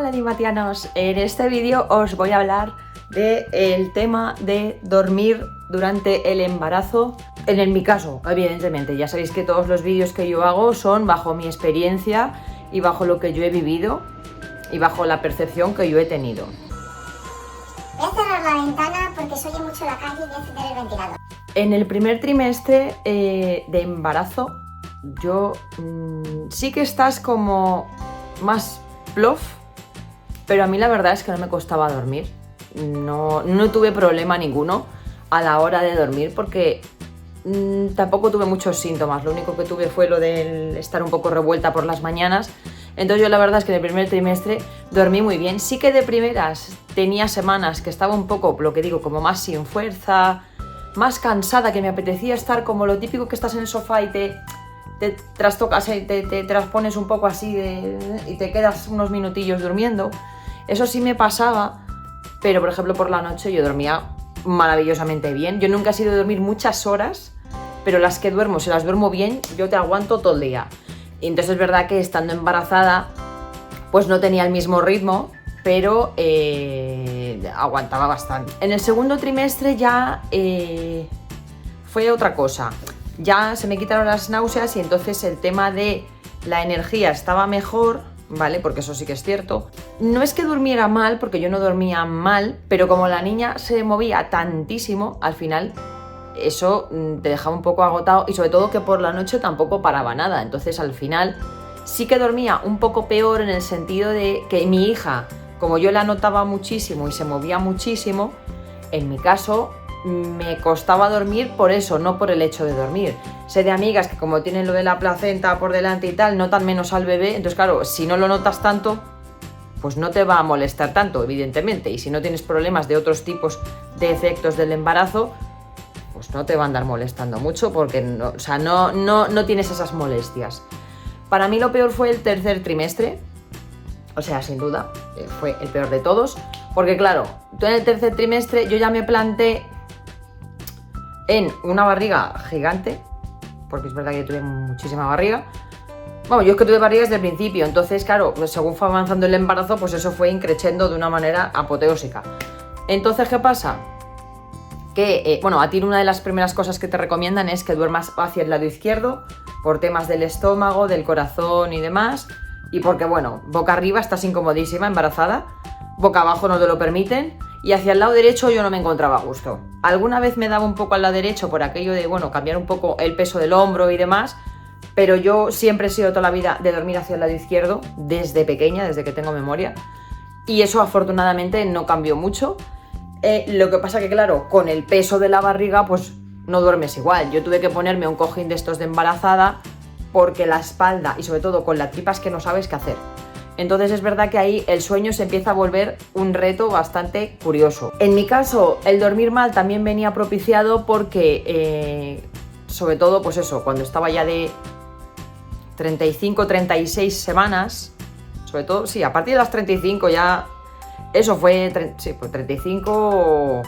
Hola dimatianos, en este vídeo os voy a hablar del tema de dormir durante el embarazo. En mi caso, evidentemente, ya sabéis que todos los vídeos que yo hago son bajo mi experiencia y bajo lo que yo he vivido y bajo la percepción que yo he tenido. Voy a cerrar la ventana porque se oye mucho la calle y voy a encender el ventilador. En el primer trimestre de embarazo, yo sí que estás como más plof, pero a mí la verdad es que no me costaba dormir. No tuve problema ninguno a la hora de dormir porque tampoco tuve muchos síntomas. Lo único que tuve fue lo de estar un poco revuelta por las mañanas. Entonces yo la verdad es que en el primer trimestre dormí muy bien. Sí que de primeras tenía semanas que estaba un poco, lo que digo, como más sin fuerza, más cansada, que me apetecía estar como lo típico que estás en el sofá y te trastocas, te traspones un poco así y te quedas unos minutillos durmiendo. Eso sí me pasaba, pero por ejemplo por la noche yo dormía maravillosamente bien. Yo nunca he sido de dormir muchas horas, pero las que duermo, si las duermo bien, yo te aguanto todo el día. Y entonces es verdad que estando embarazada, pues no tenía el mismo ritmo, pero aguantaba bastante. En el segundo trimestre ya fue otra cosa. Ya se me quitaron las náuseas y entonces el tema de la energía estaba mejor, ¿vale? Porque eso sí que es cierto. No es que durmiera mal, porque yo no dormía mal, pero como la niña se movía tantísimo, al final eso te dejaba un poco agotado y sobre todo que por la noche tampoco paraba nada. Entonces al final sí que dormía un poco peor en el sentido de que mi hija, como yo la notaba muchísimo y se movía muchísimo, en mi caso me costaba dormir por eso, no por el hecho de dormir. Sé de amigas que como tienen lo de la placenta por delante y tal, notan menos al bebé, entonces claro, si no lo notas tanto, pues no te va a molestar tanto, evidentemente, y si no tienes problemas de otros tipos de efectos del embarazo, pues no te va a andar molestando mucho porque no tienes esas molestias. Para mí lo peor fue el tercer trimestre, o sea, sin duda, fue el peor de todos, porque claro, tú en el tercer trimestre yo ya me planté en una barriga gigante, porque es verdad que yo tuve muchísima barriga. Bueno, yo es que tuve barriga desde el principio, entonces claro, pues según fue avanzando el embarazo, pues eso fue increciendo de una manera apoteósica. Entonces, ¿qué pasa? Que, a ti una de las primeras cosas que te recomiendan es que duermas hacia el lado izquierdo, por temas del estómago, del corazón y demás, y porque, boca arriba estás incomodísima, embarazada, boca abajo no te lo permiten, y hacia el lado derecho yo no me encontraba a gusto. Alguna vez me daba un poco al lado derecho por aquello de, cambiar un poco el peso del hombro y demás, pero yo siempre he sido toda la vida de dormir hacia el lado izquierdo, desde pequeña, desde que tengo memoria, y eso afortunadamente no cambió mucho. Lo que pasa que, claro, con el peso de la barriga, pues no duermes igual. Yo tuve que ponerme un cojín de estos de embarazada porque la espalda y sobre todo con la tripa es que no sabes qué hacer. Entonces es verdad que ahí el sueño se empieza a volver un reto bastante curioso. En mi caso, el dormir mal también venía propiciado porque, sobre todo, pues eso, cuando estaba ya de 35, 36 semanas, sobre todo, sí, a partir de las 35 ya, eso fue, pues 35,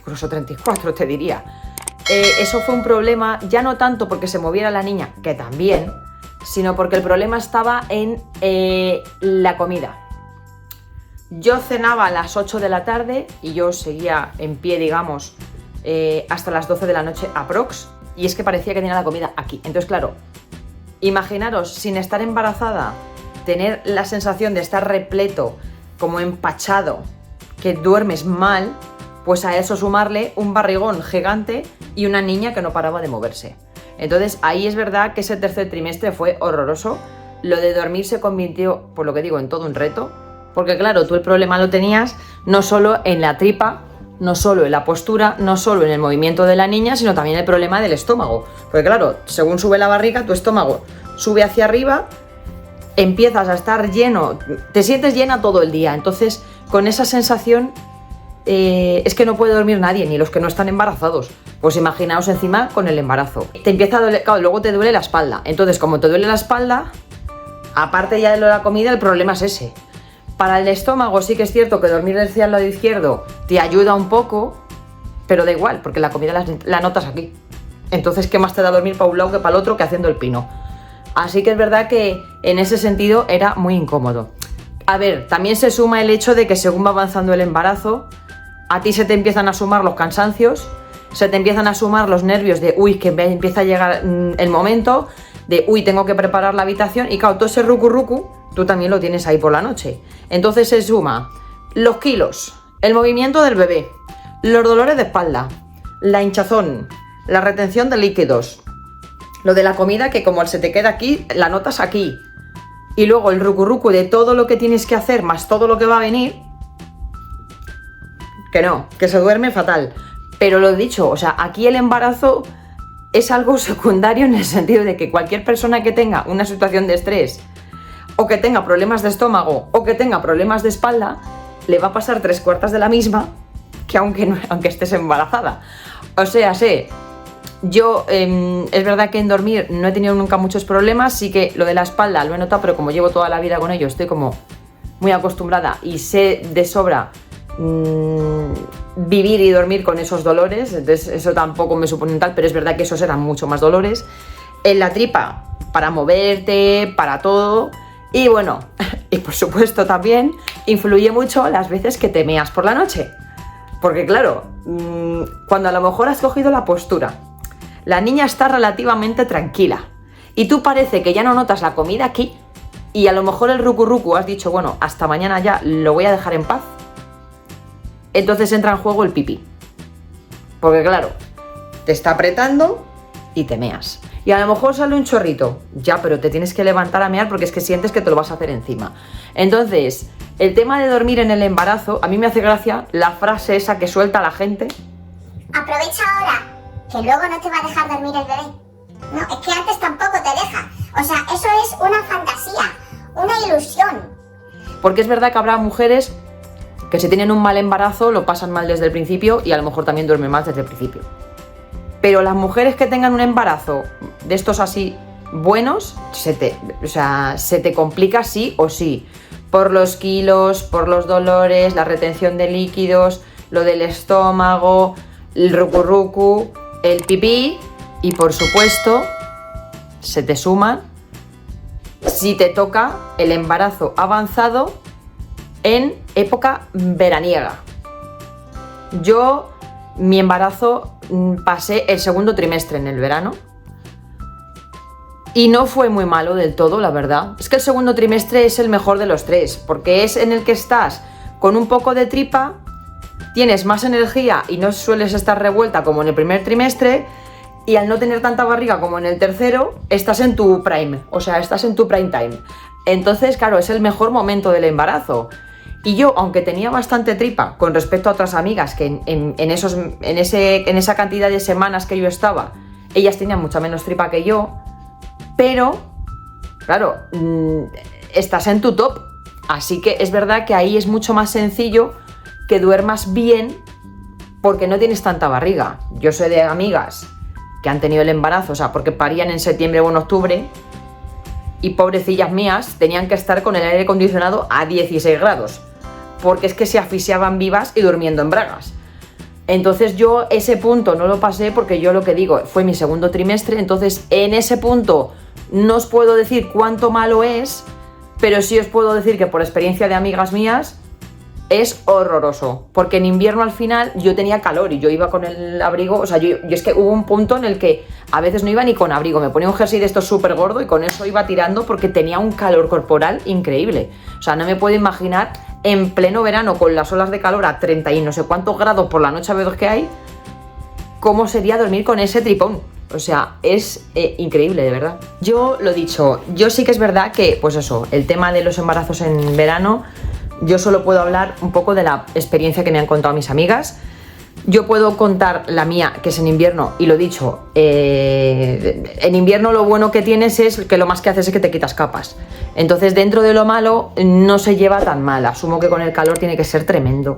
incluso 34 te diría. Eso fue un problema, ya no tanto porque se moviera la niña, que también, sino porque el problema estaba en la comida. Yo cenaba a las 8 de la tarde y yo seguía en pie, digamos, hasta las 12 de la noche aprox, y es que parecía que tenía la comida aquí. Entonces, claro, imaginaros, sin estar embarazada, tener la sensación de estar repleto, como empachado, que duermes mal, pues a eso sumarle un barrigón gigante y una niña que no paraba de moverse. Entonces ahí es verdad que ese tercer trimestre fue horroroso. Lo de dormir se convirtió, por lo que digo, en todo un reto, porque claro, tú el problema lo tenías no solo en la tripa, no solo en la postura, no solo en el movimiento de la niña, sino también el problema del estómago, porque claro, según sube la barriga, tu estómago sube hacia arriba, empiezas a estar lleno, te sientes llena todo el día. Entonces con esa sensación es que no puede dormir nadie, ni los que no están embarazados. Pues imaginaos encima con el embarazo. Te empieza a doler, claro, luego te duele la espalda. Entonces, como te duele la espalda, aparte ya de lo de la comida, el problema es ese. Para el estómago sí que es cierto que dormir hacia el lado izquierdo te ayuda un poco, pero da igual, porque la comida la notas aquí. Entonces, ¿qué más te da dormir para un lado que para el otro que haciendo el pino? Así que es verdad que en ese sentido era muy incómodo. A ver, también se suma el hecho de que según va avanzando el embarazo, a ti se te empiezan a sumar los cansancios, se te empiezan a sumar los nervios de, uy, que empieza a llegar el momento, de, uy, tengo que preparar la habitación, y claro, todo ese rucu, tú también lo tienes ahí por la noche. Entonces se suma los kilos, el movimiento del bebé, los dolores de espalda, la hinchazón, la retención de líquidos, lo de la comida que como se te queda aquí, la notas aquí, y luego el rucu de todo lo que tienes que hacer más todo lo que va a venir, que no, que se duerme fatal. Pero lo dicho, o sea, aquí el embarazo es algo secundario en el sentido de que cualquier persona que tenga una situación de estrés o que tenga problemas de estómago o que tenga problemas de espalda, le va a pasar 3/4 de la misma que aunque estés embarazada. O sea, yo es verdad que en dormir no he tenido nunca muchos problemas, sí que lo de la espalda lo he notado, pero como llevo toda la vida con ello, estoy como muy acostumbrada y sé de sobra vivir y dormir con esos dolores, entonces eso tampoco me supone tal, pero es verdad que esos eran mucho más dolores. En la tripa, para moverte, para todo, y bueno, y por supuesto también influye mucho las veces que te meas por la noche, porque claro, cuando a lo mejor has cogido la postura, la niña está relativamente tranquila, y tú parece que ya no notas la comida aquí, y a lo mejor el rucu has dicho, bueno, hasta mañana ya lo voy a dejar en paz. Entonces entra en juego el pipí. Porque claro, te está apretando y te meas. Y a lo mejor sale un chorrito. Ya, pero te tienes que levantar a mear porque es que sientes que te lo vas a hacer encima. Entonces, el tema de dormir en el embarazo, a mí me hace gracia la frase esa que suelta la gente. Aprovecha ahora, que luego no te va a dejar dormir el bebé. No, es que antes tampoco te deja. O sea, eso es una fantasía, una ilusión. Porque es verdad que habrá mujeres que si tienen un mal embarazo lo pasan mal desde el principio y a lo mejor también duermen mal desde el principio. Pero las mujeres que tengan un embarazo de estos así buenos, se te complica sí o sí. Por los kilos, por los dolores, la retención de líquidos, lo del estómago, el rucu, el pipí y por supuesto se te suman si te toca el embarazo avanzado en época veraniega. Yo, mi embarazo, pasé el segundo trimestre en el verano y no fue muy malo del todo, la verdad. Es que el segundo trimestre es el mejor de los tres, porque es en el que estás con un poco de tripa, tienes más energía y no sueles estar revuelta como en el primer trimestre, y al no tener tanta barriga como en el tercero, estás en tu prime, o sea, estás en tu prime time. Entonces, claro, es el mejor momento del embarazo. Y yo, aunque tenía bastante tripa con respecto a otras amigas que en esa cantidad de semanas que yo estaba, ellas tenían mucha menos tripa que yo, pero, claro, estás en tu top. Así que es verdad que ahí es mucho más sencillo que duermas bien porque no tienes tanta barriga. Yo sé de amigas que han tenido el embarazo, o sea, porque parían en septiembre o en octubre, y pobrecillas mías tenían que estar con el aire acondicionado a 16 grados. Porque es que se asfixiaban vivas y durmiendo en bragas. Entonces yo ese punto no lo pasé porque yo lo que digo, fue mi segundo trimestre, entonces en ese punto no os puedo decir cuánto malo es, pero sí os puedo decir que por experiencia de amigas mías es horroroso, porque en invierno al final yo tenía calor y yo iba con el abrigo, o sea, yo es que hubo un punto en el que a veces no iba ni con abrigo, me ponía un jersey de estos súper gordo y con eso iba tirando porque tenía un calor corporal increíble. O sea, no me puedo imaginar en pleno verano con las olas de calor a 30 y no sé cuántos grados por la noche a veces que hay, cómo sería dormir con ese tripón. O sea, es increíble, de verdad. Yo lo dicho, yo sí que es verdad que, pues eso, el tema de los embarazos en verano, yo solo puedo hablar un poco de la experiencia que me han contado mis amigas. Yo puedo contar la mía, que es en invierno, y lo dicho, en invierno lo bueno que tienes es que lo más que haces es que te quitas capas. Entonces, dentro de lo malo, no se lleva tan mal. Asumo que con el calor tiene que ser tremendo,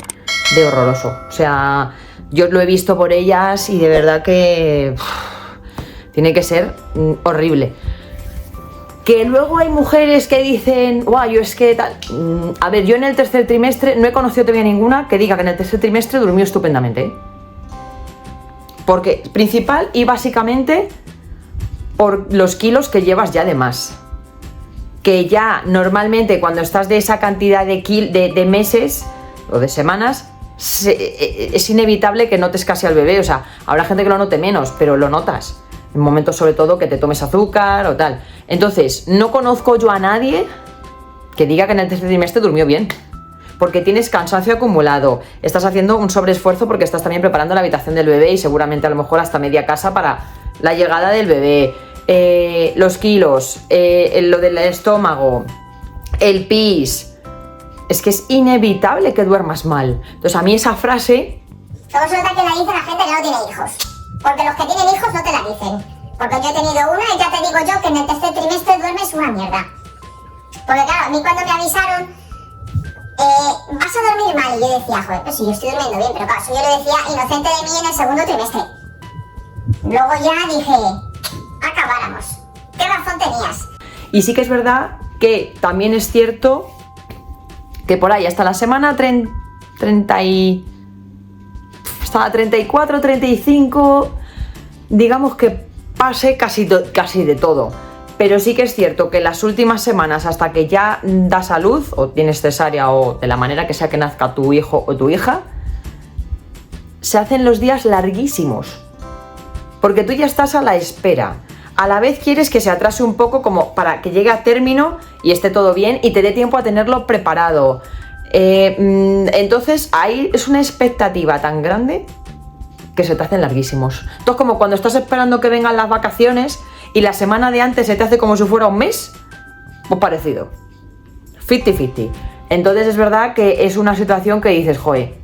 de horroroso. O sea, yo lo he visto por ellas y de verdad que tiene que ser horrible. Que luego hay mujeres que dicen, guau, yo es que tal. A ver, yo en el tercer trimestre no he conocido todavía ninguna que diga que en el tercer trimestre durmió estupendamente, ¿eh? Porque principal y básicamente por los kilos que llevas ya de más. que ya normalmente cuando estás de esa cantidad de meses o de semanas, es inevitable que notes casi al bebé. O sea, habrá gente que lo note menos, pero lo notas. En momentos sobre todo que te tomes azúcar o tal. Entonces, no conozco yo a nadie que diga que en el tercer trimestre durmió bien. Porque tienes cansancio acumulado, estás haciendo un sobreesfuerzo porque estás también preparando la habitación del bebé y seguramente a lo mejor hasta media casa para la llegada del bebé. Los kilos, lo del estómago, el pis. Es que es inevitable que duermas mal. Entonces a mí esa frase... Luego resulta que la dice la gente que no tiene hijos. Porque los que tienen hijos no te la dicen. Porque yo he tenido una y ya te digo yo que en el tercer trimestre duermes una mierda. Porque claro, a mí cuando me avisaron, vas a dormir mal. Y yo decía, joder, pues sí, yo estoy durmiendo bien. Pero claro, eso yo lo decía inocente de mí en el segundo trimestre. Luego ya dije, acabáramos. ¿Qué razón tenías? Y sí que es verdad que también es cierto que por ahí hasta la semana 34, 35, digamos que pase casi de todo. Pero sí que es cierto que las últimas semanas hasta que ya das a luz o tienes cesárea o de la manera que sea que nazca tu hijo o tu hija, se hacen los días larguísimos. Porque tú ya estás a la espera. A la vez quieres que se atrase un poco como para que llegue a término y esté todo bien y te dé tiempo a tenerlo preparado. Entonces ahí es una expectativa tan grande que se te hacen larguísimos. Entonces como cuando estás esperando que vengan las vacaciones y la semana de antes se te hace como si fuera un mes, pues parecido. 50-50. Entonces es verdad que es una situación que dices, joder.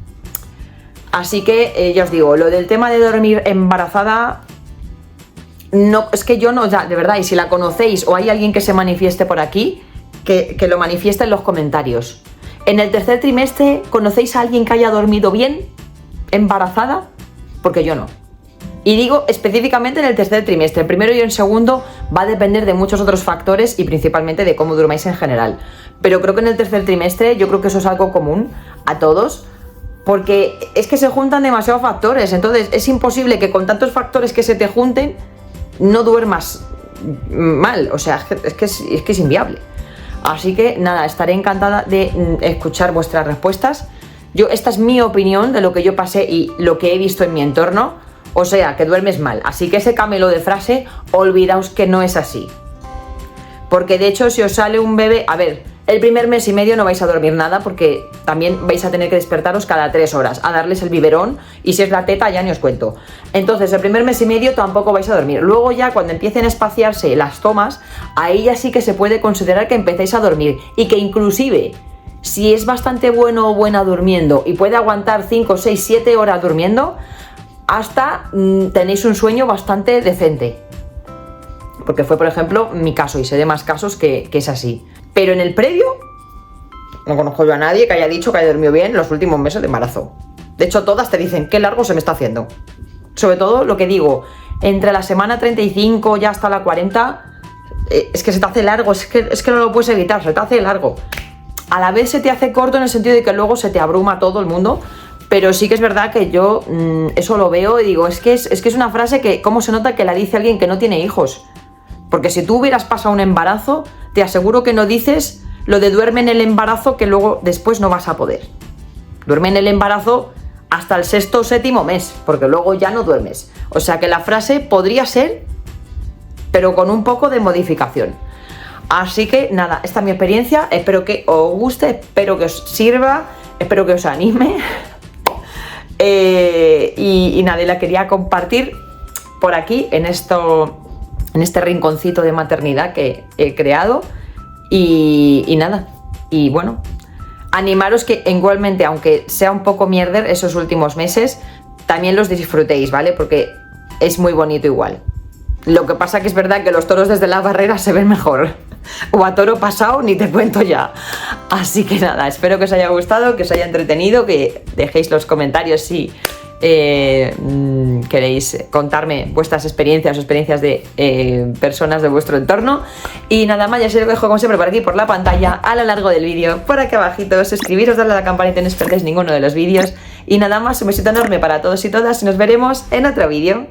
Así que ya os digo, lo del tema de dormir embarazada... No, es que yo no, ya, de verdad, y si la conocéis o hay alguien que se manifieste por aquí, que lo manifieste en los comentarios. ¿En el tercer trimestre conocéis a alguien que haya dormido bien embarazada? Porque yo no. Y digo específicamente en el tercer trimestre. El primero y el segundo va a depender de muchos otros factores y principalmente de cómo durmáis en general. Pero creo que en el tercer trimestre yo creo que eso es algo común a todos, porque es que se juntan demasiados factores. Entonces es imposible que con tantos factores que se te junten no duermas mal, o sea, es que es inviable. Así que nada, estaré encantada de escuchar vuestras respuestas. Esta es mi opinión de lo que yo pasé y lo que he visto en mi entorno. O sea, que duermes mal. Así que ese camelo de frase, olvidaos que no es así. Porque de hecho, si os sale un bebé... A ver, el primer mes y medio no vais a dormir nada porque también vais a tener que despertaros cada 3 horas a darles el biberón y si es la teta ya ni os cuento. Entonces el primer mes y medio tampoco vais a dormir. Luego ya cuando empiecen a espaciarse las tomas, ahí ya sí que se puede considerar que empecéis a dormir y que inclusive si es bastante bueno o buena durmiendo y puede aguantar 5, 6, 7 horas durmiendo, hasta tenéis un sueño bastante decente. Porque fue por ejemplo mi caso y sé de más casos que es así. Pero en el previo, no conozco yo a nadie que haya dicho que haya dormido bien los últimos meses de embarazo. De hecho, todas te dicen, qué largo se me está haciendo. Sobre todo lo que digo, entre la semana 35 ya hasta la 40, es que se te hace largo, es que no lo puedes evitar, se te hace largo. A la vez se te hace corto en el sentido de que luego se te abruma todo el mundo, pero sí que es verdad que yo eso lo veo y digo, es que es una frase que, ¿cómo se nota que la dice alguien que no tiene hijos? Porque si tú hubieras pasado un embarazo, te aseguro que no dices lo de duerme en el embarazo que luego después no vas a poder. Duerme en el embarazo hasta el 6º o 7º mes, porque luego ya no duermes. O sea que la frase podría ser, pero con un poco de modificación. Así que nada, esta es mi experiencia, espero que os guste, espero que os sirva, espero que os anime. Y nada, la quería compartir por aquí en este rinconcito de maternidad que he creado y nada, y bueno, animaros que igualmente, aunque sea un poco mierder esos últimos meses, también los disfrutéis, ¿vale? Porque es muy bonito igual. Lo que pasa que es verdad que los toros desde la barrera se ven mejor, o a toro pasado ni te cuento ya. Así que nada, espero que os haya gustado, que os haya entretenido, que dejéis los comentarios si queréis contarme vuestras experiencias o experiencias de personas de vuestro entorno. Y nada más, ya os lo dejo como siempre por aquí por la pantalla, a lo largo del vídeo, por aquí abajito, suscribiros, darle a la campanita y no os perdáis ninguno de los vídeos. Y nada más, un besito enorme para todos y todas y nos veremos en otro vídeo.